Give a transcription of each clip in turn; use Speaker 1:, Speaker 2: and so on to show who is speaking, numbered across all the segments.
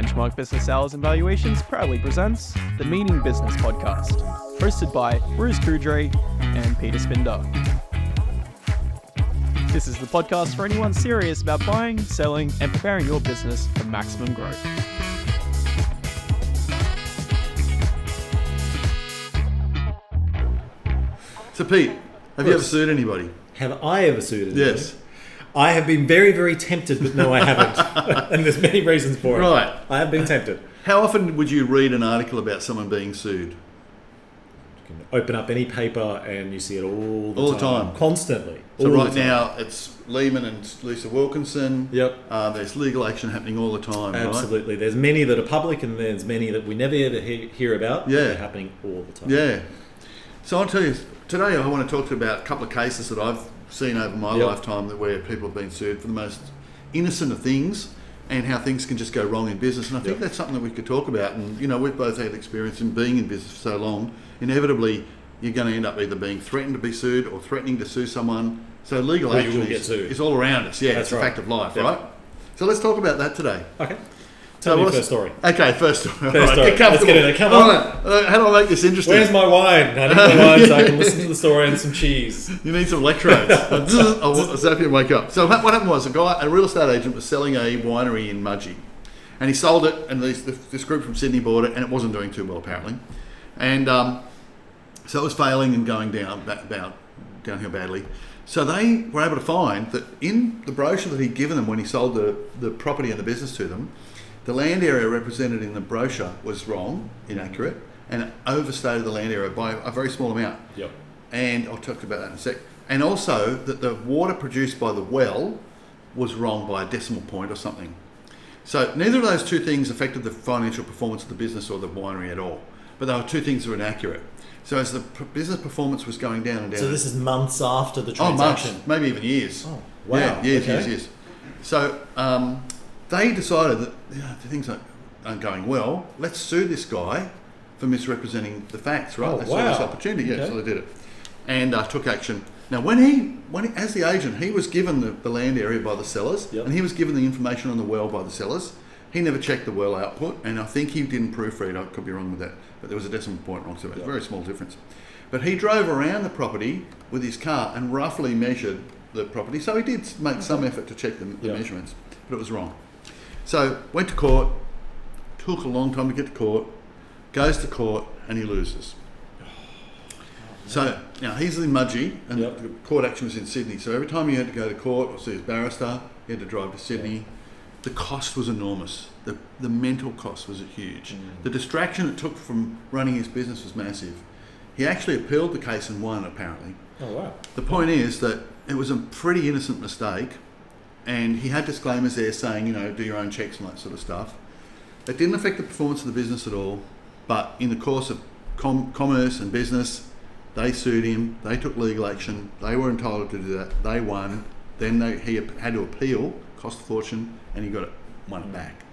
Speaker 1: Benchmark Business Sales and Valuations proudly presents the Meaning Business Podcast, hosted by Coudrey and Peter Spinda. This is the podcast for anyone serious about buying, selling, and preparing your business for maximum growth.
Speaker 2: So Pete, have you ever sued anybody?
Speaker 3: Have I ever sued anybody?
Speaker 2: Yes.
Speaker 3: I have been very, very tempted, but no, I haven't. And there's many reasons for it.
Speaker 2: Right.
Speaker 3: I have been tempted.
Speaker 2: How often would you read an article about someone being sued?
Speaker 3: You can open up any paper and you see it all the
Speaker 2: time.
Speaker 3: Constantly.
Speaker 2: So
Speaker 3: all
Speaker 2: right
Speaker 3: the time.
Speaker 2: now it's Lehman and Lisa Wilkinson.
Speaker 3: Yep.
Speaker 2: There's legal action happening all the time,
Speaker 3: Absolutely. There's many that are public and there's many that we never ever hear about.
Speaker 2: Yeah.
Speaker 3: They're happening all the time.
Speaker 2: Yeah. So I'll tell you, today I want to talk to you about a couple of cases that I've seen over my lifetime where people have been sued for the most innocent of things and how things can just go wrong in business. And I think that's something that we could talk about. And, you know, we've both had experience in being in business for so long. Inevitably, you're going to end up either being threatened to be sued or threatening to sue someone. So legal action is all around us. Yeah, it's a fact of life, right? So let's talk about that today.
Speaker 3: Okay. Tell me your first story.
Speaker 2: Okay, first story.
Speaker 3: First story.
Speaker 2: Get comfortable.
Speaker 3: Let's get it. Come on.
Speaker 2: How do I make this interesting?
Speaker 3: Where's my wine? I need my wine so I can listen to the story and some cheese.
Speaker 2: You need some electrodes. I'll zap you and wake up. So what happened was a real estate agent was selling a winery in Mudgee. And he sold it, and this group from Sydney bought it, and it wasn't doing too well, apparently. And so it was failing and going downhill badly. So they were able to find that in the brochure that he'd given them when he sold the property and the business to them, the land area represented in the brochure was wrong, inaccurate, and it overstated the land area by a very small amount.
Speaker 3: Yep.
Speaker 2: And I'll talk about that in a sec. And also that the water produced by the well was wrong by a decimal point or something. So neither of those two things affected the financial performance of the business or the winery at all. But they were two things that were inaccurate. So as the business performance was going down and down.
Speaker 3: So this is months after the transaction?
Speaker 2: Oh, months, maybe even years.
Speaker 3: Oh, wow.
Speaker 2: Yeah, years. So they decided that things aren't going well. Let's sue this guy for misrepresenting the facts, right? They saw this opportunity, so they did it. And took action. Now, when he, as the agent, he was given the land area by the sellers, and he was given the information on the well by the sellers. He never checked the well output, and I think he didn't proofread. I could be wrong with that, but there was a decimal point wrong, so it was a very small difference. But he drove around the property with his car and roughly measured the property, so he did make some effort to check the measurements, but it was wrong. So went to court, took a long time to get to court, goes to court, and he loses. So now he's in Mudgee, and the court action was in Sydney. So every time he had to go to court or see his barrister, he had to drive to Sydney. The cost was enormous. The mental cost was huge. The distraction it took from running his business was massive. He actually appealed the case and won, apparently.
Speaker 3: Oh, wow.
Speaker 2: The point is that it was a pretty innocent mistake, and he had disclaimers there saying, you know, do your own checks and that sort of stuff. It didn't affect the performance of the business at all, but in the course of commerce and business, they sued him, they took legal action, they were entitled to do that, they won, then he had to appeal, cost a fortune, and he won it back.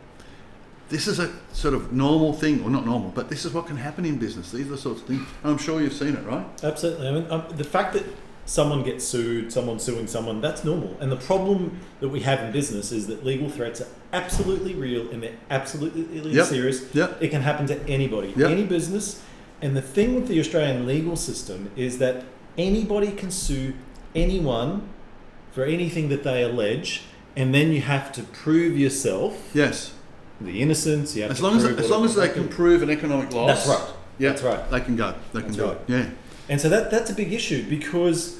Speaker 2: This is a sort of normal thing, or not normal, but this is what can happen in business. These are the sorts of things, and I'm sure you've seen it, right?
Speaker 3: Absolutely. I mean, the fact that someone gets sued, someone suing someone, that's normal. And the problem that we have in business is that legal threats are absolutely real and they're absolutely serious.
Speaker 2: Yep.
Speaker 3: It can happen to anybody, any business. And the thing with the Australian legal system is that anybody can sue anyone for anything that they allege, and then you have to prove yourself.
Speaker 2: Yes.
Speaker 3: The innocence. You have
Speaker 2: as long as they can prove an economic loss.
Speaker 3: That's right.
Speaker 2: Yeah,
Speaker 3: that's right.
Speaker 2: They can go. They can do it. Yeah.
Speaker 3: And so that's a big issue because,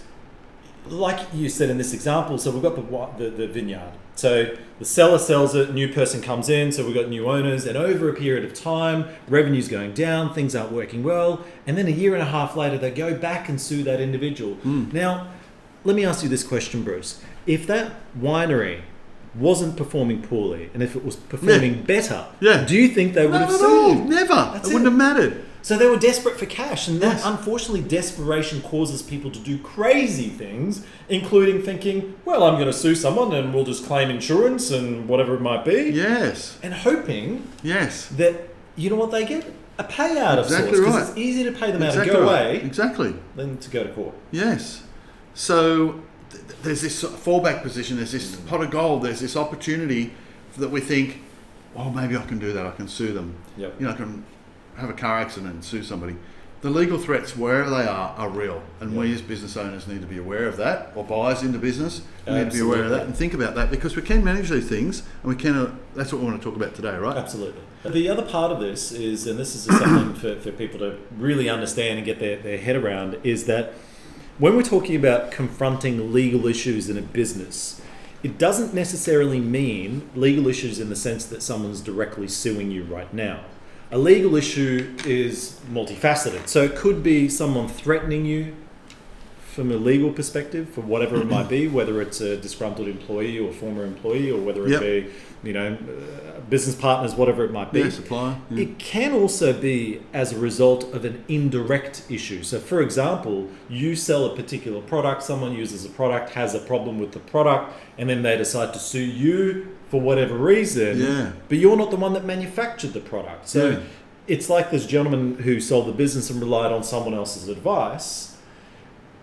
Speaker 3: like you said in this example, so we've got the vineyard. So the seller sells it, new person comes in, so we've got new owners, and over a period of time, revenue's going down, things aren't working well, and then a year and a half later, they go back and sue that individual. Now, let me ask you this question, Bruce. If that winery wasn't performing poorly, and if it was performing better, do you think they would have sued?
Speaker 2: Never. It wouldn't have mattered.
Speaker 3: So they were desperate for cash, and that, unfortunately, desperation causes people to do crazy things, including thinking, well, I'm going to sue someone and we'll just claim insurance and whatever it might be.
Speaker 2: Yes.
Speaker 3: And hoping that, you know what, they get? A payout of sorts. Because it's easier to pay them out and go away than to go to court.
Speaker 2: Yes. So there's this fallback position, there's this pot of gold, there's this opportunity that we think, oh, maybe I can do that. I can sue them.
Speaker 3: Yep.
Speaker 2: You know, I can have a car accident and sue somebody. The legal threats, wherever they are real. And we as business owners need to be aware of that, or buyers into business, we need to be aware of that and think about that, because we can manage these things, and we can. That's what we want to talk about today, right?
Speaker 3: Absolutely. The other part of this is, and this is something for people to really understand and get their head around, is that when we're talking about confronting legal issues in a business, it doesn't necessarily mean legal issues in the sense that someone's directly suing you right now. A legal issue is multifaceted. So it could be someone threatening you from a legal perspective for whatever it might be, whether it's a disgruntled employee or former employee, or whether it be, business partners, whatever it might be.
Speaker 2: Yeah, supplier. Yeah.
Speaker 3: It can also be as a result of an indirect issue. So for example, you sell a particular product, someone uses a product, has a problem with the product, and then they decide to sue you for whatever reason, but you're not the one that manufactured the product. So it's like this gentleman who sold the business and relied on someone else's advice.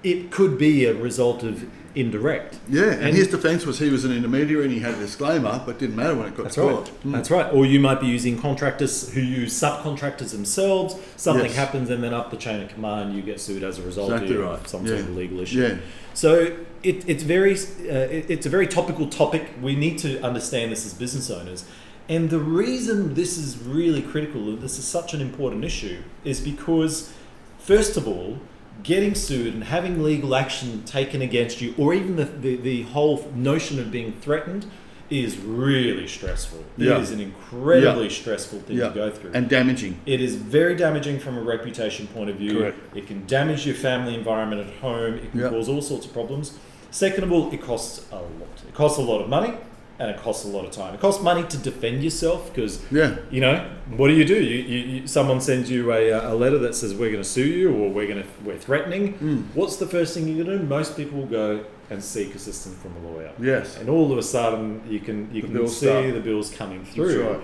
Speaker 3: It could be a result of indirect.
Speaker 2: Yeah, and his defence was he was an intermediary and he had a disclaimer, but didn't matter when it got to court.
Speaker 3: That's right. Or you might be using contractors who use subcontractors themselves. Something happens, and then up the chain of command, you get sued as a result of some sort of legal issue. Yeah. So it's a very topical topic. We need to understand this as business owners. And the reason this is really critical, and this is such an important issue, is because, first of all, getting sued and having legal action taken against you, or even the whole notion of being threatened, is really stressful. It is an incredibly stressful thing to go through.
Speaker 2: And damaging.
Speaker 3: It is very damaging from a reputation point of view.
Speaker 2: Correct.
Speaker 3: It can damage your family environment at home. It can cause all sorts of problems. Second of all, it costs a lot. It costs a lot of money, and it costs a lot of time. It costs money to defend yourself, because, what do? You someone sends you a letter that says we're going to sue you, or we're threatening. What's the first thing you're going to do? Most people will go and seek assistance from a lawyer.
Speaker 2: Yes.
Speaker 3: And all of a sudden you can see the bills coming through.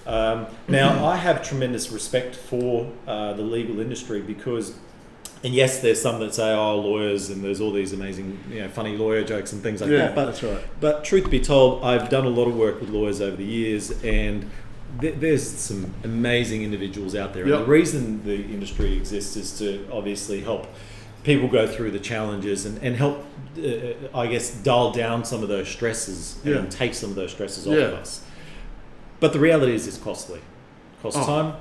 Speaker 3: That's right. Now, I have tremendous respect for the legal industry, because, and yes, there's some that say, oh, lawyers, and there's all these amazing, funny lawyer jokes and things like that. But
Speaker 2: that's right.
Speaker 3: But truth be told, I've done a lot of work with lawyers over the years, and there's some amazing individuals out there. And the reason the industry exists is to obviously help people go through the challenges and help, dull down some of those stresses and take some of those stresses off of us. But the reality is, it's costly. Costs time,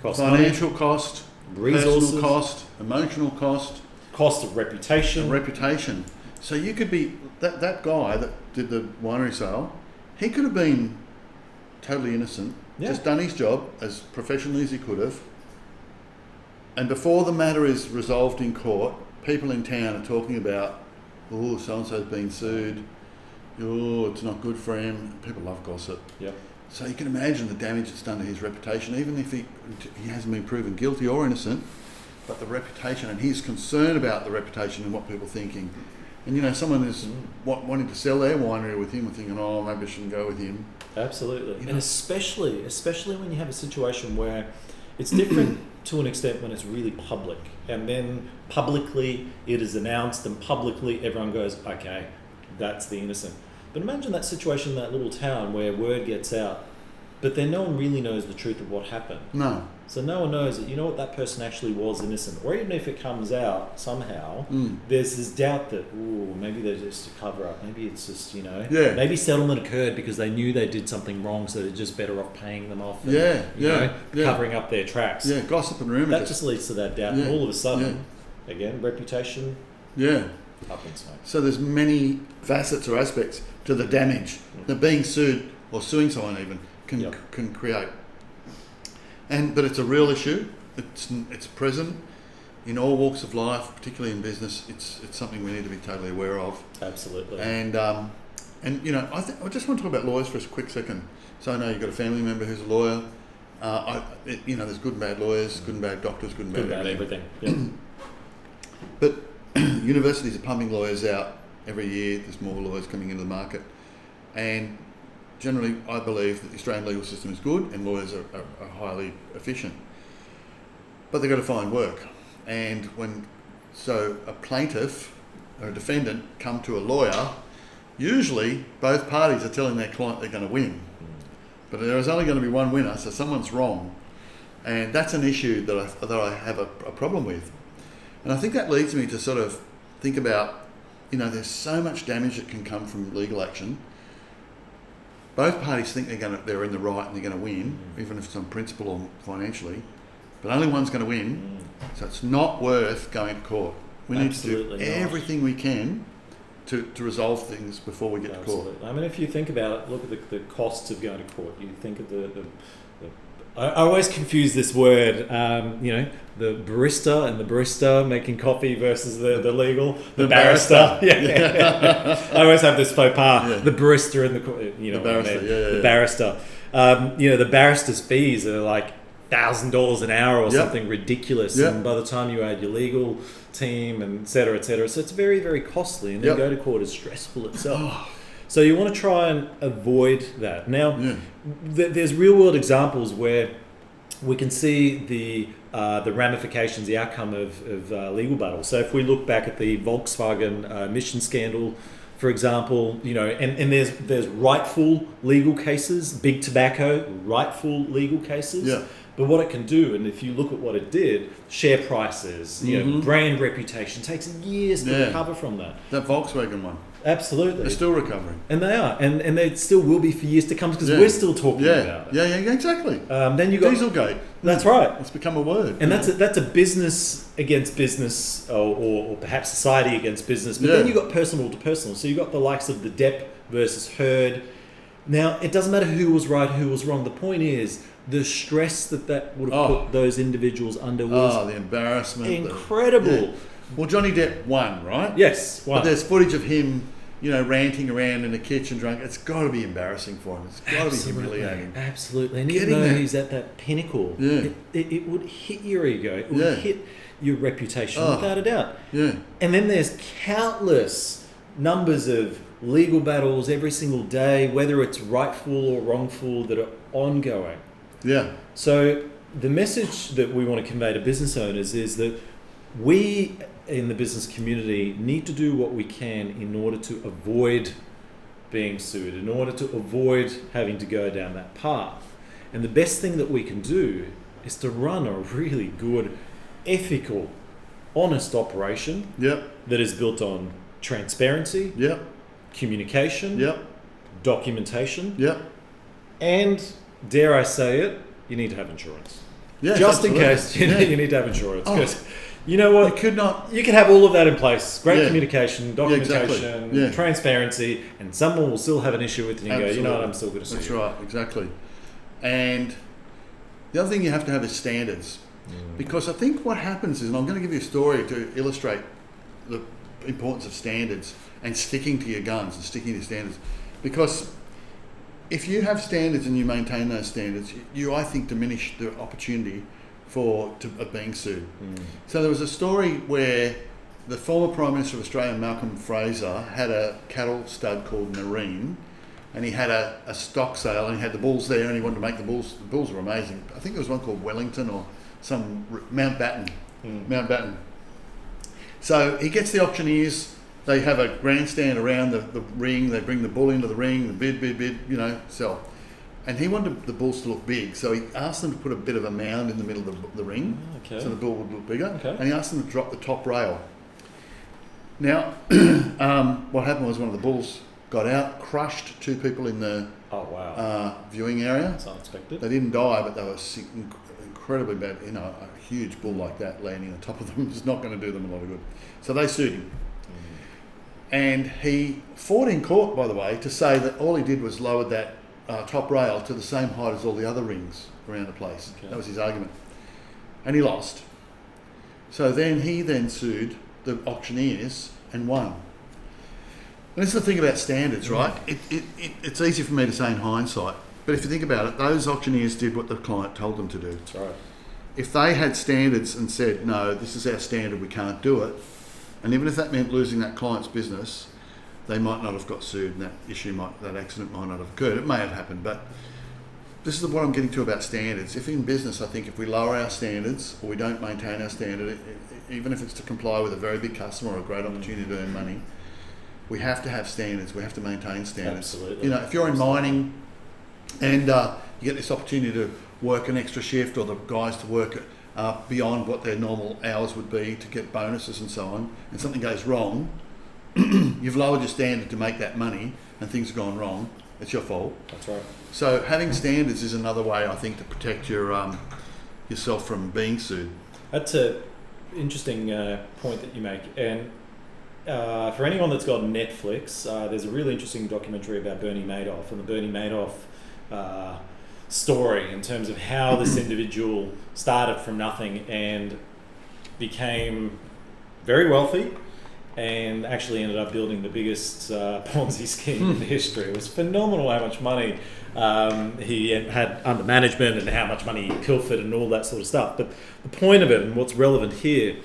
Speaker 3: costs
Speaker 2: financial
Speaker 3: money,
Speaker 2: cost,
Speaker 3: resources,
Speaker 2: personal cost, emotional
Speaker 3: cost of reputation.
Speaker 2: So you could be that guy that did the winery sale. He could have been totally innocent, just done his job as professionally as he could have. And before the matter is resolved in court, people in town are talking about, oh, so-and-so's been sued. Oh, it's not good for him. People love gossip. Yep. So you can imagine the damage it's done to his reputation, even if he hasn't been proven guilty or innocent, but the reputation, and he's concerned about the reputation and what people are thinking. And someone is wanting to sell their winery with him and thinking, oh, maybe I shouldn't go with him.
Speaker 3: Absolutely. And especially when you have a situation where it's different to an extent when it's really public, and then publicly it is announced, and publicly everyone goes, okay, that's the innocent. But imagine that situation in that little town where word gets out, but then no one really knows the truth of what happened. No. So no one knows that, that person actually was innocent. Or even if it comes out somehow, there's this doubt that, maybe they're just a cover up. Maybe it's just, maybe settlement occurred because they knew they did something wrong, so they're just better off paying them off and, covering up their tracks.
Speaker 2: Yeah, gossip and rumour.
Speaker 3: That just leads to that doubt. And all of a sudden, again, reputation, up in smoke.
Speaker 2: So there's many facets or aspects to the damage that being sued or suing someone even can create. But it's a real issue. It's present in all walks of life, particularly in business. It's something we need to be totally aware of.
Speaker 3: Absolutely.
Speaker 2: And I just want to talk about lawyers for a quick second. So I know you've got a family member who's a lawyer. There's good and bad lawyers, good and bad doctors, good and bad
Speaker 3: everything. Yep.
Speaker 2: But universities are pumping lawyers out every year. There's more lawyers coming into the market, and generally, I believe that the Australian legal system is good and lawyers are highly efficient. But they've got to find work. And so a plaintiff or a defendant come to a lawyer, usually both parties are telling their client they're going to win. but there is only going to be one winner, so someone's wrong. And that's an issue that I have a problem with. And I think that leads me to sort of think about, there's so much damage that can come from legal action. Both parties think they're in the right and they're going to win, even if it's on principle or financially, but only one's going to win. So it's not worth going to court. We
Speaker 3: Absolutely
Speaker 2: need to do everything we can to resolve things before we get to court.
Speaker 3: I mean, if you think about it, look at the costs of going to court. You think of I always confuse this word, the barista and the barista making coffee versus the legal, the barrister. Yeah. I always have this faux pas, the barista and the barrister. The barrister. The barrister's fees are like $1,000 an hour or something ridiculous. And by the time you add your legal team and et cetera, so it's very, very costly. And then go to court is stressful itself. So you want to try and avoid that. Now, there's real-world examples where we can see the ramifications, the outcome of legal battles. So if we look back at the Volkswagen emission scandal, for example, and there's rightful legal cases, big tobacco, rightful legal cases.
Speaker 2: Yeah.
Speaker 3: But what it can do, and if you look at what it did, share prices, brand reputation, takes years to recover from that.
Speaker 2: That Volkswagen one.
Speaker 3: Absolutely.
Speaker 2: They're still recovering.
Speaker 3: And they are. And they still will be for years to come because we're still talking about it.
Speaker 2: Yeah, exactly.
Speaker 3: Then you got
Speaker 2: Dieselgate.
Speaker 3: That's right.
Speaker 2: It's become a word.
Speaker 3: And that's a business against business or perhaps society against business. But then you got personal to personal. So you got the likes of the Depp versus Heard. Now, it doesn't matter who was right, who was wrong. The point is the stress that would have put those individuals under was
Speaker 2: the embarrassment.
Speaker 3: Incredible.
Speaker 2: Well, Johnny Depp won, right?
Speaker 3: Yes, won.
Speaker 2: But there's footage of him, ranting around in the kitchen drunk. It's got to be embarrassing for him. It's got to be humiliating.
Speaker 3: Absolutely. And even though he's at that pinnacle, it would hit your ego. It would hit your reputation, without a doubt.
Speaker 2: Yeah.
Speaker 3: And then there's countless numbers of legal battles every single day, whether it's rightful or wrongful, that are ongoing.
Speaker 2: Yeah.
Speaker 3: So the message that we want to convey to business owners is that we in the business community need to do what we can in order to avoid being sued, in order to avoid having to go down that path. And the best thing that we can do is to run a really good, ethical, honest operation that is built on transparency, communication, documentation, and, dare I say it, you need to have insurance.
Speaker 2: Yeah,
Speaker 3: just in case you need to have insurance. Because you know what? You can have all of that in place. Great communication, documentation, transparency, and someone will still have an issue with you and go, you know what, I'm still going to sue you.
Speaker 2: That's right, exactly. And the other thing you have to have is standards. Because I think what happens is, and I'm going to give you a story to illustrate the importance of standards and sticking to your guns and sticking to your standards. Because if you have standards and you maintain those standards, you, I think, diminish the opportunity of being sued. So there was a story where the former Prime Minister of Australia, Malcolm Fraser, had a cattle stud called Nareen, and he had a stock sale, and he had the bulls there, and he wanted to make the bulls. The bulls were amazing. I think there was one called Wellington or some Mountbatten. Mountbatten. So he gets the auctioneers. They have a grandstand around the ring. They bring the bull into the ring. The bid, sell. And he wanted the bulls to look big, so he asked them to put a bit of a mound in the middle of the ring, so the bull would look bigger. And he asked them to drop the top rail. Now, what happened was one of the bulls got out, crushed two people in the viewing area.
Speaker 3: That's unexpected.
Speaker 2: They didn't die, but they were incredibly bad. A huge bull like that landing on top of them is not going to do them a lot of good. So they sued him. And he fought in court, by the way, to say that all he did was lower that top rail to the same height as all the other rings around the place. That was his argument. And he lost. So he sued the auctioneers and won. And this is the thing about standards, right? It's easy for me to say in hindsight, but if you think about it, those auctioneers did what the client told them to do.
Speaker 3: That's right.
Speaker 2: If they had standards and said, no, this is our standard, we can't do it, and even if that meant losing that client's business, they might not have got sued, and that accident might not have occurred. It may have happened, but this is what I'm getting to about standards. If in business, I think if we lower our standards or we don't maintain our standard, even if it's to comply with a very big customer or a great opportunity to earn money, we have to have standards. We have to maintain standards.
Speaker 3: Absolutely.
Speaker 2: If you're in mining, And you get this opportunity to work an extra shift, or the guys to work beyond what their normal hours would be to get bonuses and so on, and something goes wrong, you've lowered your standard to make that money, and things have gone wrong, it's your fault.
Speaker 3: That's right.
Speaker 2: So having standards is another way, I think, to protect your yourself from being sued.
Speaker 3: That's an interesting point that you make. And for anyone that's got Netflix, there's a really interesting documentary about Bernie Madoff and the Bernie Madoff story in terms of how this individual started from nothing and became very wealthy, and actually ended up building the biggest Ponzi scheme in history. It was phenomenal how much money he had under management and how much money he pilfered and all that sort of stuff. But the point of it, and what's relevant here,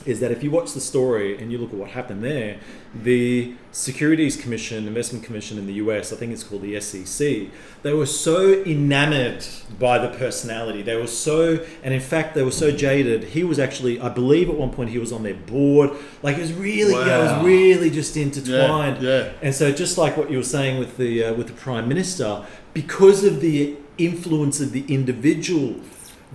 Speaker 3: is that if you watch the story and you look at what happened there, the Securities Commission, Investment Commission in the US, I think it's called the SEC, they were so enamored by the personality. They were so, and in fact, they were so jaded. He was actually, I believe at one point he was on their board. Like it was really, it was really just intertwined.
Speaker 2: Yeah.
Speaker 3: And so just like what you were saying with the Prime Minister, because of the influence of the individual,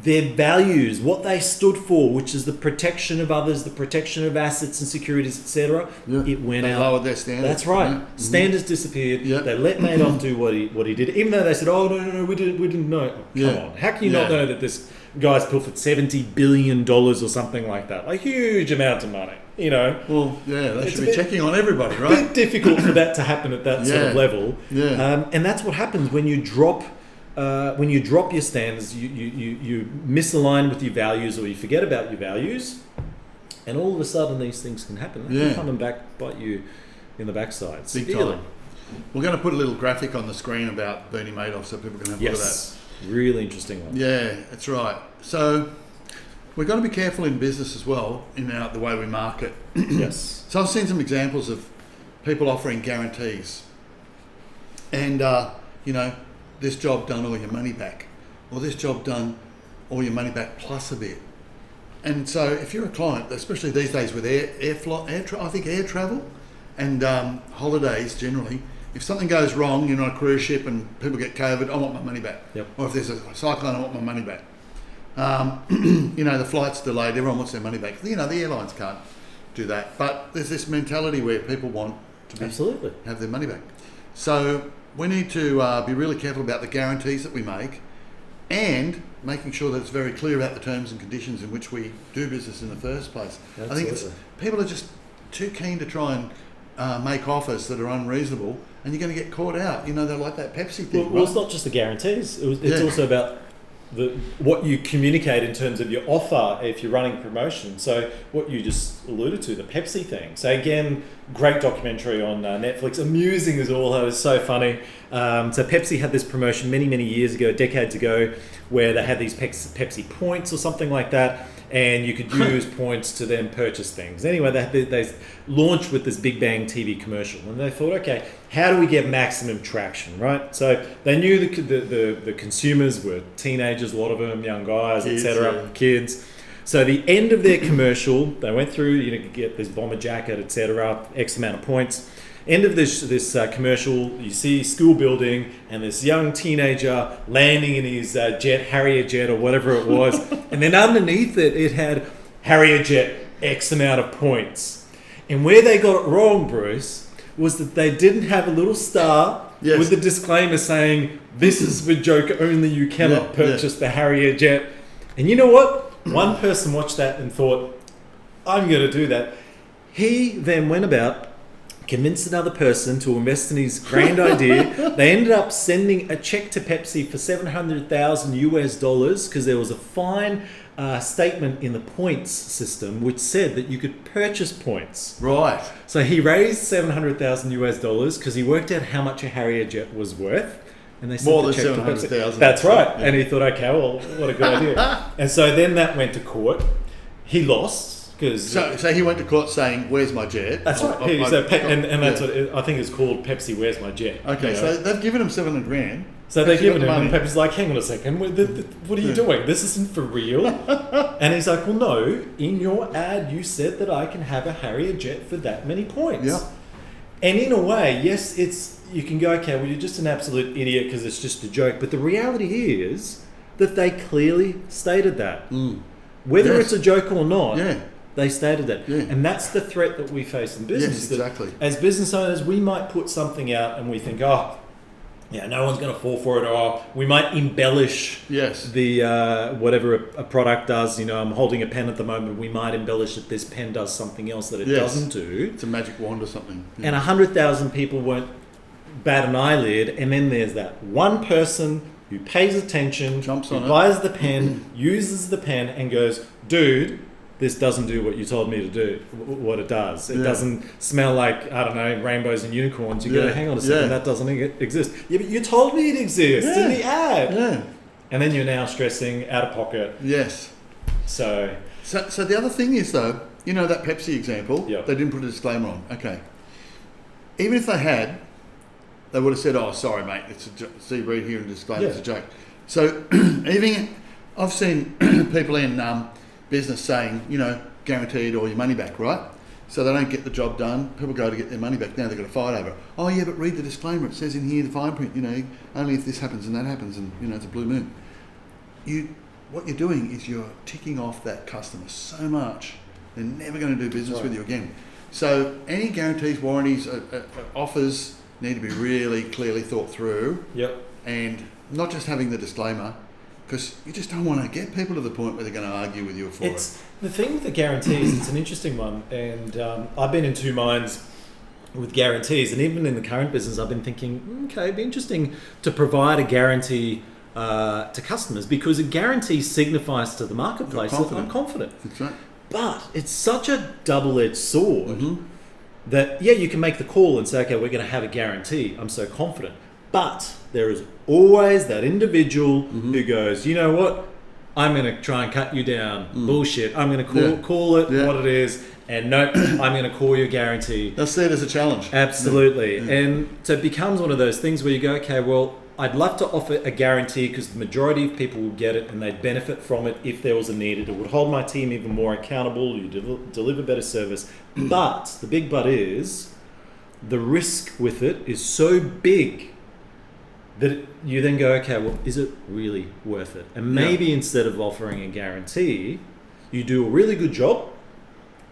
Speaker 3: their values, what they stood for, which is the protection of others, the protection of assets and securities, etc. It went out.
Speaker 2: They lowered their standards.
Speaker 3: That's right.
Speaker 2: Yeah.
Speaker 3: Standards disappeared.
Speaker 2: Yeah.
Speaker 3: They let Madoff do what he did, even though they said, "Oh no, we didn't know." Oh, come on, how can you not know that this guy's pilfered $70 billion or something like that? A huge amount of money, you know.
Speaker 2: Well, yeah, they should be checking on everybody, right?
Speaker 3: It's a bit difficult for that to happen at that sort of level.
Speaker 2: Yeah.
Speaker 3: And that's what happens when you drop. When you drop your standards, you misalign with your values, or you forget about your values, and all of a sudden these things can happen. They can come and bite you in the backside.
Speaker 2: Big time. We're going to put a little graphic on the screen about Bernie Madoff so people can have a look at that.
Speaker 3: Really interesting one.
Speaker 2: Yeah, that's right. So we've got to be careful in business as well in the way we market.
Speaker 3: Yes.
Speaker 2: So I've seen some examples of people offering guarantees, and this job done or your money back, or this job done or your money back plus a bit. And so if you're a client, especially these days with air travel and holidays generally, if something goes wrong, you're on a cruise ship and people get COVID, I want my money back.
Speaker 3: Yep.
Speaker 2: Or if there's a cyclone, I want my money back. The flight's delayed, everyone wants their money back. The airlines can't do that. But there's this mentality where people want to have their money back. So we need to be really careful about the guarantees that we make, and making sure that it's very clear about the terms and conditions in which we do business in the first place.
Speaker 3: Absolutely.
Speaker 2: I think people are just too keen to try and make offers that are unreasonable, and you're going to get caught out. They're like that Pepsi thing.
Speaker 3: Well, it's not just the guarantees. It's also about what you communicate in terms of your offer if you're running promotion. So what you just alluded to, the Pepsi thing. So again, great documentary on Netflix, amusing as all. It was so funny. So Pepsi had this promotion many years ago, decades ago, where they had these Pepsi points or something like that, and you could use points to then purchase things. Anyway, they launched with this Big Bang TV commercial, and they thought, okay, how do we get maximum traction, right? So they knew the consumers were teenagers, a lot of them, young guys, etc., kids. So the end of their commercial, they went through, you get this bomber jacket, etc., X amount of points. End of this commercial, you see school building and this young teenager landing in his Harrier jet or whatever it was, and then underneath it had Harrier jet X amount of points. And where they got it wrong, Bruce, was that they didn't have a little star with the disclaimer saying, "This is for joke only. You cannot purchase the Harrier jet." And you know what? One person watched that and thought, "I'm going to do that." He then went about, convinced another person to invest in his grand idea. They ended up sending a check to Pepsi for $700,000 because there was a fine statement in the points system which said that you could purchase points.
Speaker 2: Right.
Speaker 3: So he raised $700,000 because he worked out how much a Harrier jet was worth. And they
Speaker 2: more than 700,000.
Speaker 3: That's right. Yeah. And he thought, okay, well, what a good idea. And so then that went to court. He lost.
Speaker 2: So he went to court saying, "Where's my jet?"
Speaker 3: That's right. And that's what I think it's called, Pepsi. Where's my jet?
Speaker 2: Okay, so they've given him $700,000.
Speaker 3: So they've given him, and Pepsi's like, "Hang on a second, what are you doing? This isn't for real." And he's like, "Well, no. In your ad, you said that I can have a Harrier jet for that many points."
Speaker 2: Yeah.
Speaker 3: And in a way, yes, it's you can go, okay, well, you're just an absolute idiot because it's just a joke. But the reality is that they clearly stated that. Whether it's a joke or not, they stated that.
Speaker 2: Yeah.
Speaker 3: And that's the threat that we face in business.
Speaker 2: Yes, exactly.
Speaker 3: As business owners, we might put something out and we think, no one's going to fall for it, or we might embellish the whatever a product does. I'm holding a pen at the moment. We might embellish that this pen does something else that it doesn't do.
Speaker 2: It's a magic wand or something.
Speaker 3: And 100,000 people won't bat an eyelid, and then there's that one person who pays attention, buys the pen, uses the pen, and goes, dude, this doesn't do what you told me to do, what it does. It doesn't smell like, I don't know, rainbows and unicorns. You go, hang on a second, that doesn't exist. Yeah, but you told me it exists in the ad.
Speaker 2: Yeah.
Speaker 3: And then you're now stressing out of pocket.
Speaker 2: Yes.
Speaker 3: So
Speaker 2: the other thing is, though, that Pepsi example, they didn't put a disclaimer on. Okay. Even if they had, they would have said, oh, sorry, mate, it's see, read here and disclaimer, it's a joke. So even, I've seen people in business saying, guaranteed all your money back, right? So they don't get the job done. People go to get their money back. Now they've got to fight over it. Oh yeah, but read the disclaimer. It says in here, the fine print, only if this happens and that happens, and it's a blue moon. What you're doing is you're ticking off that customer so much, they're never going to do business with you again. So any guarantees, warranties, offers need to be really clearly thought through.
Speaker 3: Yep.
Speaker 2: And not just having the disclaimer, because you just don't want to get people to the point where they're going to argue with you for it.
Speaker 3: The thing with the guarantees, it's an interesting one. And I've been in two minds with guarantees. And even in the current business, I've been thinking, okay, it'd be interesting to provide a guarantee to customers, because a guarantee signifies to the marketplace that I'm confident.
Speaker 2: That's right.
Speaker 3: But it's such a double-edged sword that, you can make the call and say, okay, we're going to have a guarantee. I'm so confident. But there is always that individual who goes, you know what? I'm going to try and cut you down. Bullshit. I'm going to call it what it is. And nope, I'm going to call you a guarantee.
Speaker 2: That's see it as a challenge.
Speaker 3: Absolutely. And so it becomes one of those things where you go, okay, well, I'd love to offer a guarantee because the majority of people will get it and they'd benefit from it if there was a need. It would hold my team even more accountable. You deliver better service. But the big but is the risk with it is so big that you then go, okay, well, is it really worth it? And maybe instead of offering a guarantee, you do a really good job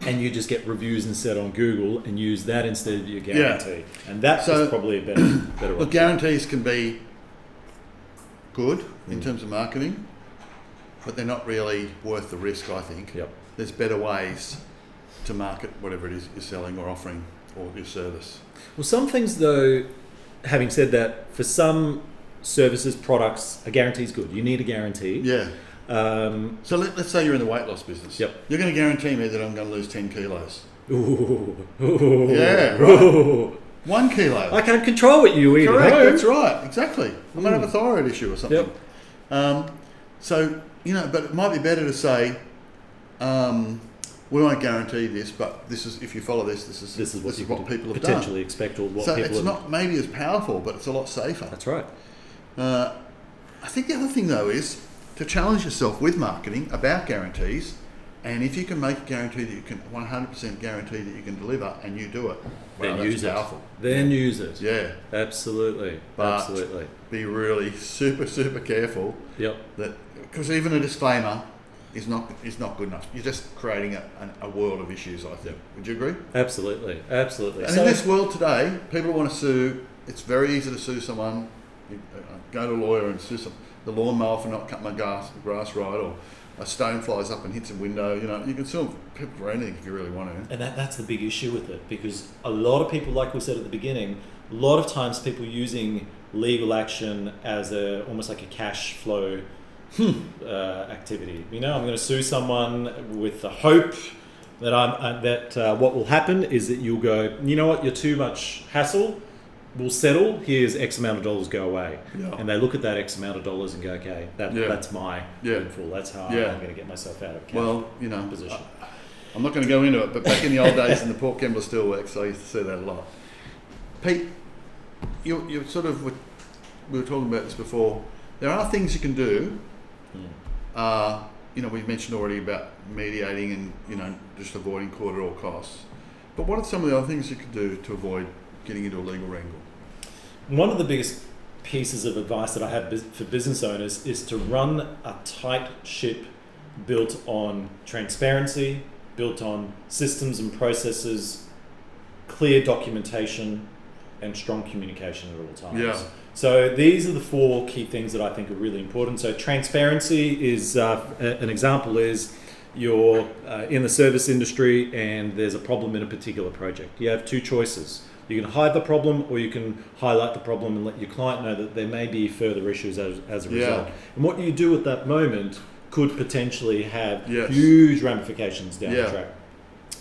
Speaker 3: and you just get reviews instead on Google and use that instead of your guarantee. And that's probably a better option.
Speaker 2: Well, guarantees can be good in terms of marketing, but they're not really worth the risk, I think.
Speaker 3: Yep.
Speaker 2: There's better ways to market whatever it is you're selling or offering or your service.
Speaker 3: Well, some things, though, having said that, for some services, products, a guarantee is good. You need a guarantee.
Speaker 2: Yeah. So let's say you're in the weight loss business.
Speaker 3: Yep.
Speaker 2: You're going to guarantee me that I'm going to lose 10 kilos.
Speaker 3: Ooh.
Speaker 2: Yeah, right. 1 kilo.
Speaker 3: I can't control what you eat.
Speaker 2: Correct, that's right, exactly. I might have a thyroid issue or something.
Speaker 3: Yep.
Speaker 2: But it might be better to say, we won't guarantee this, but this is, if you follow this is what people have
Speaker 3: potentially
Speaker 2: done.
Speaker 3: Expect or what
Speaker 2: so
Speaker 3: people
Speaker 2: it's not maybe as powerful, but it's a lot safer.
Speaker 3: That's right.
Speaker 2: I think the other thing, though, is to challenge yourself with marketing about guarantees, and if you can make a guarantee that you can 100% guarantee that you can deliver, and you do it,
Speaker 3: then use
Speaker 2: powerful.
Speaker 3: it. Then use it.
Speaker 2: Yeah,
Speaker 3: absolutely.
Speaker 2: But
Speaker 3: absolutely.
Speaker 2: Be really super careful.
Speaker 3: Yep.
Speaker 2: Because even a disclaimer is not good enough. You're just creating a world of issues, I think. Would you agree?
Speaker 3: Absolutely.
Speaker 2: And in this world today, people want to sue. It's very easy to sue someone. You go to a lawyer and sue the lawnmower for not cutting my grass right, or a stone flies up and hits a window. You can sue people for anything if you really want to.
Speaker 3: And that's the big issue with it, because a lot of people, like we said at the beginning, a lot of times people using legal action as almost like a cash flow activity. I'm going to sue someone with the hope that what will happen is that you'll go, you know what, you're too much hassle. We'll settle. Here's X amount of dollars, go away. Yeah. And they look at that X amount of dollars and go, okay, that's my windfall. That's how I'm going to get myself out of cash position. I'm not going to go into it, but back in the old days in the Port Kembla Steelworks, I used to see that a lot. Pete, you sort of, we were talking about this before. There are things you can do. We've mentioned already about mediating and just avoiding court at all costs. But what are some of the other things you could do to avoid getting into a legal wrangle? one of the biggest pieces of advice that I have for business owners is to run a tight ship built on transparency, built on systems and processes, clear documentation, and strong communication at all times.
Speaker 2: Yeah.
Speaker 3: So these are the 4 key things that I think are really important. So transparency is, an example is you're in the service industry and there's a problem in a particular project. You have 2 choices. You can hide the problem, or you can highlight the problem and let your client know that there may be further issues as a result. And what you do at that moment could potentially have huge ramifications down the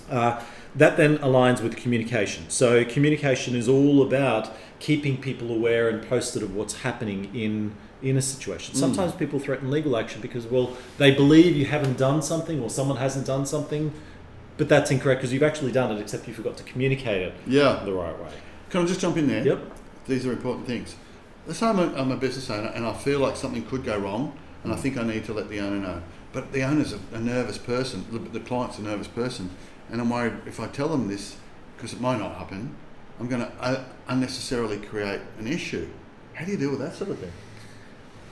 Speaker 3: track. That then aligns with communication. So communication is all about keeping people aware and posted of what's happening in a situation. Sometimes people threaten legal action because, well, they believe you haven't done something or someone hasn't done something, but that's incorrect because you've actually done it, except you forgot to communicate it the right way.
Speaker 2: Can I just jump in there?
Speaker 3: Yep.
Speaker 2: These are important things. Let's say I'm a business owner and I feel like something could go wrong and I think I need to let the owner know. But the owner's a nervous person, the client's a nervous person, and I'm worried if I tell them this, because it might not happen, I'm going to unnecessarily create an issue. How do you deal with that sort of thing?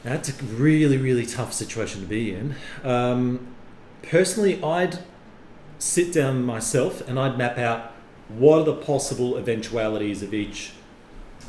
Speaker 3: That's a really, really tough situation to be in. Personally, I'd sit down myself and I'd map out what are the possible eventualities of each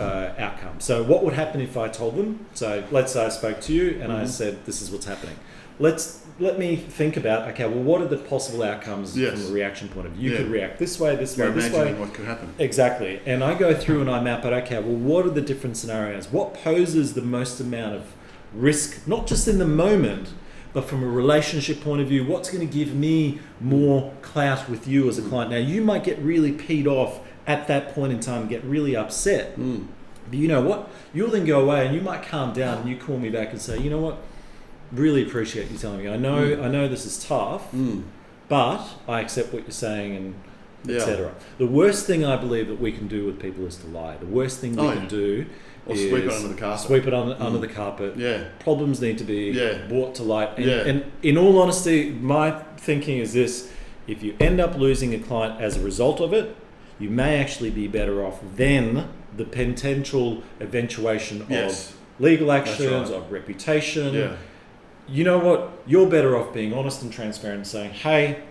Speaker 3: outcome. So what would happen if I told them? So let's say I spoke to you and I said, this is what's happening. Let me think about, okay, well, what are the possible outcomes from a reaction point of view? You could react this way, this way, this way.
Speaker 2: You're imagining what could happen.
Speaker 3: Exactly. And I go through and I map out, okay, well, what are the different scenarios? What poses the most amount of risk, not just in the moment, but from a relationship point of view? What's going to give me more clout with you as a client? Now, you might get really peed off at that point in time, get really upset. But you know what? You'll then go away and you might calm down and you call me back and say, you know what? Really appreciate you telling me. I know this is tough, but I accept what you're saying and etc. The worst thing I believe that we can do with people is to lie. The worst thing we can do is
Speaker 2: sweep it under the carpet.
Speaker 3: Sweep it under the carpet.
Speaker 2: Yeah.
Speaker 3: Problems need to be brought to light. And in all honesty, my thinking is this: if you end up losing a client as a result of it, you may actually be better off than the potential eventuation of legal actions, of reputation.
Speaker 2: Yeah.
Speaker 3: You know what? You're better off being honest and transparent and saying, hey.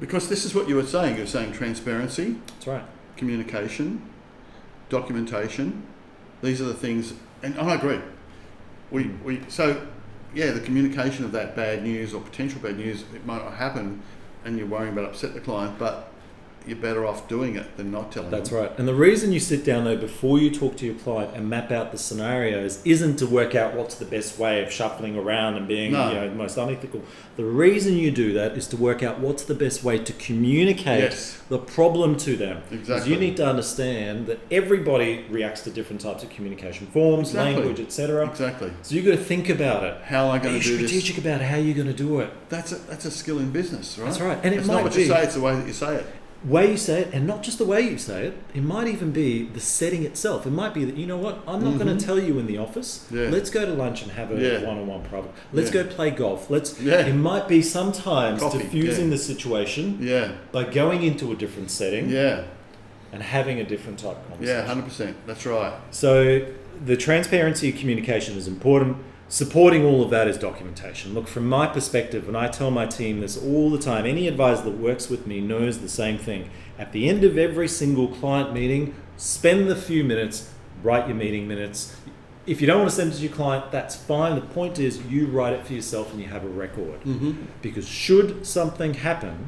Speaker 2: Because this is what you were saying. You were saying transparency.
Speaker 3: That's right.
Speaker 2: Communication, documentation. These are the things, and I agree. The communication of that bad news or potential bad news, it might not happen and you're worrying about upset the client, but you're better off doing it than not telling them.
Speaker 3: That's right. And the reason you sit down though before you talk to your client and map out the scenarios isn't to work out what's the best way of shuffling around and being the most unethical. The reason you do that is to work out what's the best way to communicate the problem to them.
Speaker 2: Exactly.
Speaker 3: Because you need to understand that everybody reacts to different types of communication forms, language, etc.
Speaker 2: Exactly.
Speaker 3: So you've got to think about it.
Speaker 2: How am I going to do this?
Speaker 3: Be strategic about how you're going to do it.
Speaker 2: That's a skill in business, right?
Speaker 3: That's right. And
Speaker 2: it's not what you say, it's the way that you say it.
Speaker 3: Way you say it, and not just the way you say it, it might even be the setting itself. It might be that, you know what, I'm not going to tell you in the office. Let's go to lunch and have a one-on-one private. Let's go play golf. It might be sometimes diffusing the situation by going into a different setting and having a different type of conversation.
Speaker 2: Yeah, 100%. That's right.
Speaker 3: So the transparency of communication is important. Supporting all of that is documentation. Look, from my perspective, and I tell my team this all the time, any advisor that works with me knows the same thing. At the end of every single client meeting, spend the few minutes, write your meeting minutes. If you don't want to send it to your client, that's fine. The point is you write it for yourself and you have a record. Because should something happen,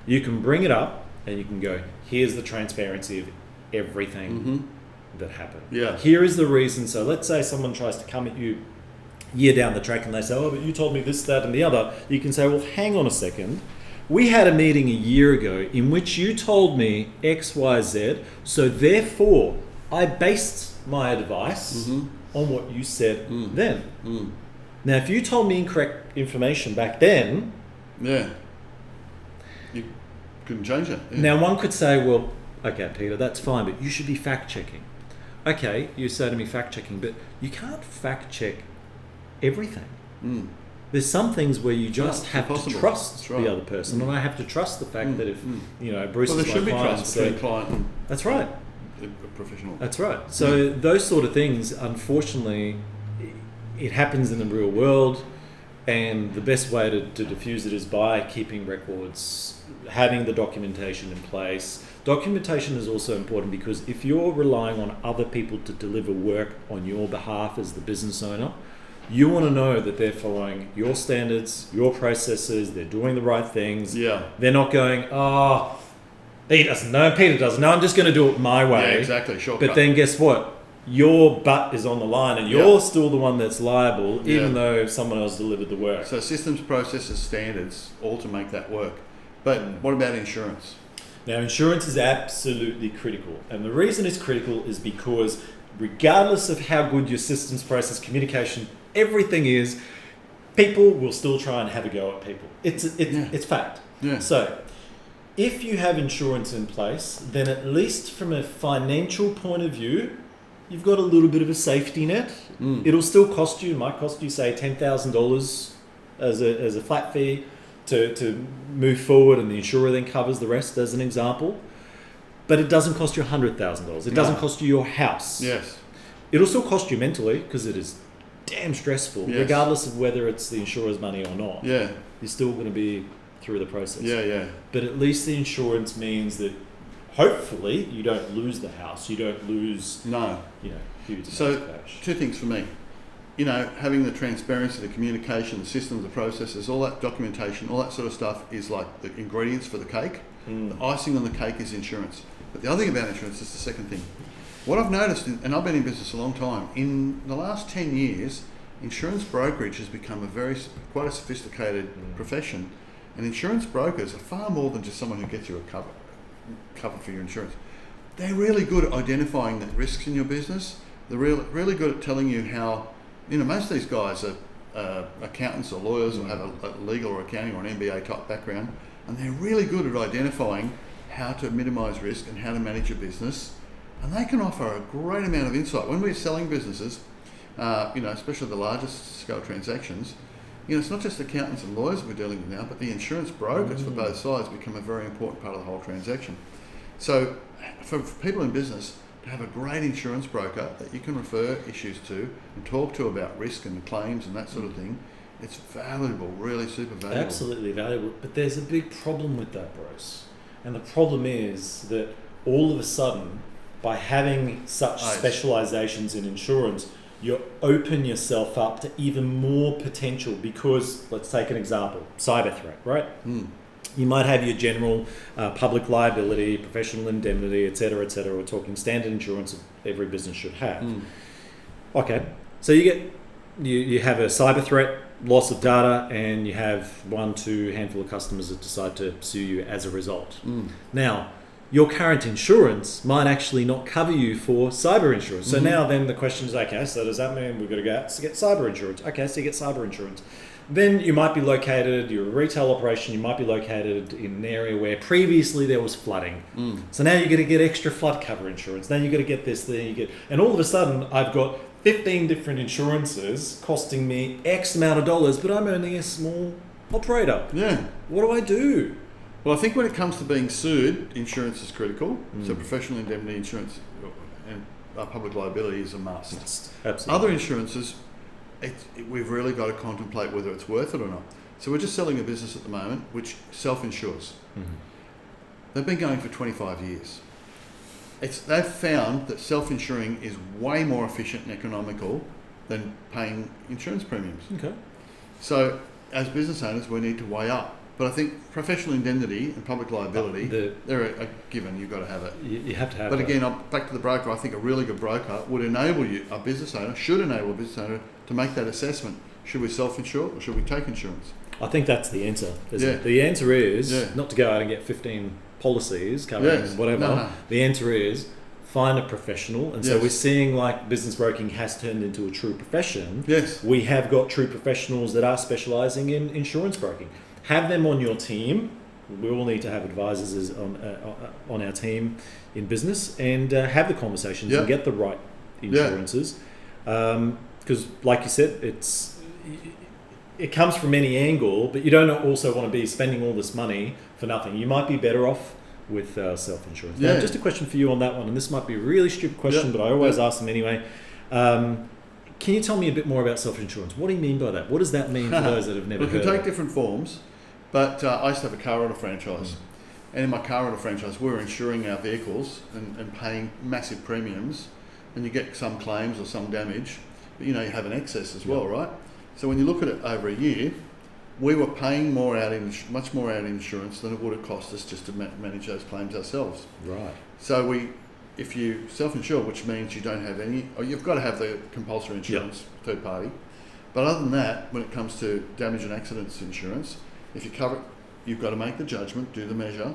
Speaker 3: you can bring it up and you can go, here's the transparency of everything that happened. Here is the reason. So let's say someone tries to come at you year down the track and they say, oh, but you told me this, that and the other. You can say, well, hang on a second. We had a meeting a year ago in which you told me X, Y, Z. So therefore, I based my advice on what you said then. Now, if you told me incorrect information back then,
Speaker 2: you couldn't change it.
Speaker 3: Now, one could say, well, okay, Peter, that's fine, but you should be fact-checking. Okay, you say to me fact-checking, but you can't fact-check everything. There's some things where you just have to trust the other person, and I have to trust the fact that if Bruce is my client,
Speaker 2: there should be trust between client and
Speaker 3: that's right.
Speaker 2: a professional.
Speaker 3: That's right. So those sort of things, unfortunately, it happens in the real world, and the best way to diffuse it is by keeping records, having the documentation in place. Documentation is also important because if you're relying on other people to deliver work on your behalf as the business owner, you want to know that they're following your standards, your processes, they're doing the right things.
Speaker 2: Yeah.
Speaker 3: They're not going, Peter doesn't know, I'm just going to do it my way.
Speaker 2: Yeah, exactly. Shortcut.
Speaker 3: But then guess what? Your butt is on the line and you're still the one that's liable, even though someone else delivered the work.
Speaker 2: So systems, processes, standards, all to make that work. But what about insurance?
Speaker 3: Now, insurance is absolutely critical. And the reason it's critical is because regardless of how good your systems, process, communication, everything is, people will still try and have a go at people. It's fact.
Speaker 2: Yeah.
Speaker 3: So if you have insurance in place, then at least from a financial point of view, you've got a little bit of a safety net. It'll still cost you, it might cost you say $10,000 as a flat fee to move forward, and the insurer then covers the rest as an example. But it doesn't cost you $100,000. It doesn't cost you your house.
Speaker 2: Yes.
Speaker 3: It'll still cost you mentally because it is damn stressful, regardless of whether it's the insurer's money or not.
Speaker 2: Yeah.
Speaker 3: You're still going to be through the process.
Speaker 2: Yeah.
Speaker 3: But at least the insurance means that hopefully you don't lose the house. You don't lose huge
Speaker 2: So
Speaker 3: amounts of cash.
Speaker 2: two things for me. Having the transparency, the communication, the systems, the processes, all that documentation, all that sort of stuff is like the ingredients for the cake. The icing on the cake is insurance. But the other thing about insurance is the second thing. What I've noticed, and I've been in business a long time, in the last 10 years, insurance brokerage has become quite a sophisticated profession. And insurance brokers are far more than just someone who gets you a cover for your insurance. They're really good at identifying the risks in your business. They're really good at telling you how, most of these guys are accountants or lawyers or have a legal or accounting or an MBA type background, and they're really good at identifying how to minimise risk and how to manage your business. And they can offer a great amount of insight. When we're selling businesses, especially the largest scale transactions, it's not just accountants and lawyers we're dealing with now, but the insurance brokers for both sides become a very important part of the whole transaction. So for people in business to have a great insurance broker that you can refer issues to and talk to about risk and claims and that sort of thing, it's valuable, really super valuable.
Speaker 3: Absolutely valuable. But there's a big problem with that, Bruce. And the problem is that all of a sudden, by having such specializations in insurance, you open yourself up to even more potential because, let's take an example, cyber threat, right? You might have your general public liability, professional indemnity, et cetera, et cetera. We're talking standard insurance that every business should have. Okay, so you have a cyber threat, loss of data, and you have 1-2 handful of customers that decide to sue you as a result. Now, your current insurance might actually not cover you for cyber insurance. So now then the question is, okay, so does that mean we've got to go out to get cyber insurance? Okay, so you get cyber insurance. Then you might be located, you're a retail operation, you might be located in an area where previously there was flooding. So now you're going to get extra flood cover insurance. Then you've got to get this, and all of a sudden I've got 15 different insurances costing me X amount of dollars, but I'm only a small operator.
Speaker 2: Yeah.
Speaker 3: What do I do?
Speaker 2: Well, I think when it comes to being sued, insurance is critical. So professional indemnity insurance and public liability is a must.
Speaker 3: Absolutely.
Speaker 2: Other insurances, we've really got to contemplate whether it's worth it or not. So we're just selling a business at the moment which self-insures. They've been going for 25 years. They've found that self-insuring is way more efficient and economical than paying insurance premiums.
Speaker 3: Okay.
Speaker 2: So as business owners, we need to weigh up. But I think professional indemnity and public liability, they're a given. You've got to have it.
Speaker 3: You have to have it.
Speaker 2: But again, back to the broker, I think a really good broker would enable a business owner to make that assessment. Should we self-insure or should we take insurance?
Speaker 3: I think that's the answer. The answer is not to go out and get 15 policies covering whatever. No. The answer is find a professional. And so we're seeing like business broking has turned into a true profession.
Speaker 2: Yes.
Speaker 3: We have got true professionals that are specialising in insurance broking. Have them on your team. We all need to have advisors on our team in business and have the conversations and get the right insurances. Because like you said, it comes from any angle, but you don't also want to be spending all this money for nothing. You might be better off with self-insurance.
Speaker 2: Yeah.
Speaker 3: Now, just a question for you on that one, and this might be a really stupid question, but I always ask them anyway. Can you tell me a bit more about self-insurance? What do you mean by that? What does that mean for those that have never heard
Speaker 2: it
Speaker 3: of it?
Speaker 2: It can take different forms, but I used to have a car rental franchise. And in my car rental franchise, we were insuring our vehicles and paying massive premiums, and you get some claims or some damage, but you have an excess as well, right? So when you look at it over a year, we were paying much more out in insurance than it would have cost us just to manage those claims ourselves.
Speaker 3: Right.
Speaker 2: So if you self-insure, which means you don't have any, or you've got to have the compulsory insurance, third party. But other than that, when it comes to damage and accidents insurance, if you cover it, you've got to make the judgment, do the measure.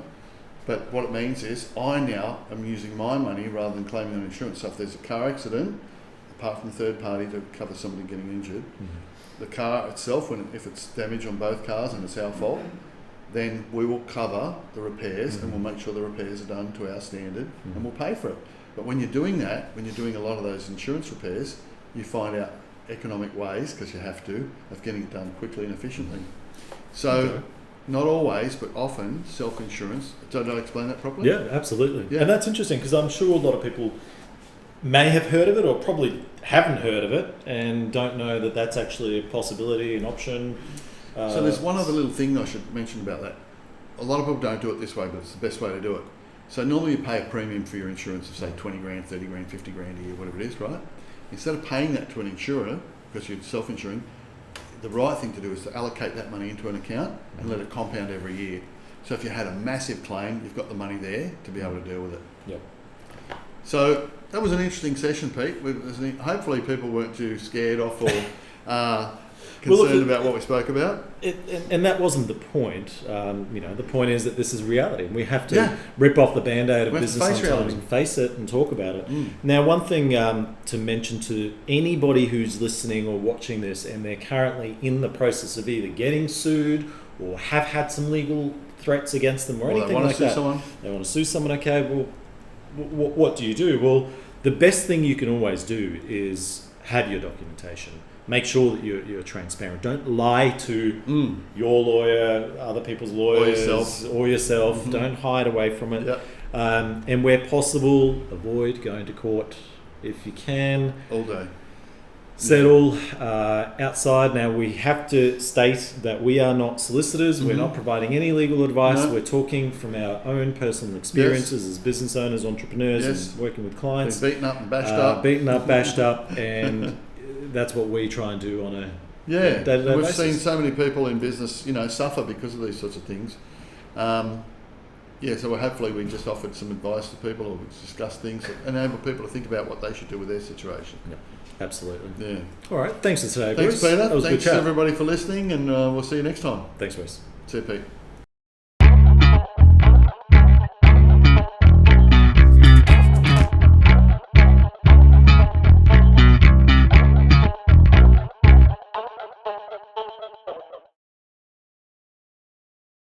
Speaker 2: But what it means is I now am using my money rather than claiming on insurance. So if there's a car accident, apart from the third party to cover somebody getting injured, the car itself, if it's damage on both cars and it's our fault, then we will cover the repairs and we'll make sure the repairs are done to our standard and we'll pay for it. But when you're doing that, when you're doing a lot of those insurance repairs, you find out economic ways, because you have to, of getting it done quickly and efficiently. So not always, but often self-insurance. Did I explain that properly?
Speaker 3: Yeah, absolutely.
Speaker 2: Yeah.
Speaker 3: And that's interesting because I'm sure a lot of people may have heard of it or probably haven't heard of it and don't know that that's actually a possibility, an option.
Speaker 2: So there's one other little thing I should mention about that. A lot of people don't do it this way, but it's the best way to do it. So normally you pay a premium for your insurance of say 20 grand, 30 grand, 50 grand a year, whatever it is, right? Instead of paying that to an insurer, because you're self-insuring, the right thing to do is to allocate that money into an account and let it compound every year. So if you had a massive claim, you've got the money there to be able to deal with it.
Speaker 3: Yep.
Speaker 2: So that was an interesting session, Pete. Hopefully people weren't too scared off or concerned about what we spoke about.
Speaker 3: And that wasn't the point. The point is that this is reality. We have to rip off the Band-Aid of business sometimes and face it and talk about it. Now, one thing to mention to anybody who's listening or watching this and they're currently in the process of either getting sued or have had some legal threats against them or anything like that. They want to sue someone. Okay, well, what do you do? Well, the best thing you can always do is have your documentation. Make sure that you're transparent. Don't lie to your lawyer, other people's lawyers, or yourself. Don't hide away from it.
Speaker 2: Yep.
Speaker 3: And where possible, avoid going to court if you can.
Speaker 2: All day.
Speaker 3: Settle outside. Now, we have to state that we are not solicitors. We're not providing any legal advice.
Speaker 2: No.
Speaker 3: We're talking from our own personal experiences as business owners, entrepreneurs, and working with clients.
Speaker 2: Been beaten up and bashed up.
Speaker 3: And that's what we try and do on a
Speaker 2: day-to-day
Speaker 3: basis.
Speaker 2: We've seen so many people in business, suffer because of these sorts of things. So hopefully we just offered some advice to people, or we discussed things that enable people to think about what they should do with their situation.
Speaker 3: Yep. Absolutely.
Speaker 2: Yeah.
Speaker 3: All right. Thanks for today,
Speaker 2: Thanks,
Speaker 3: Bruce.
Speaker 2: Peter.
Speaker 3: That was
Speaker 2: Thanks
Speaker 3: a good chat.
Speaker 2: everybody for listening, and we'll see you next time.
Speaker 3: Thanks, Bruce.
Speaker 2: See you, Pete.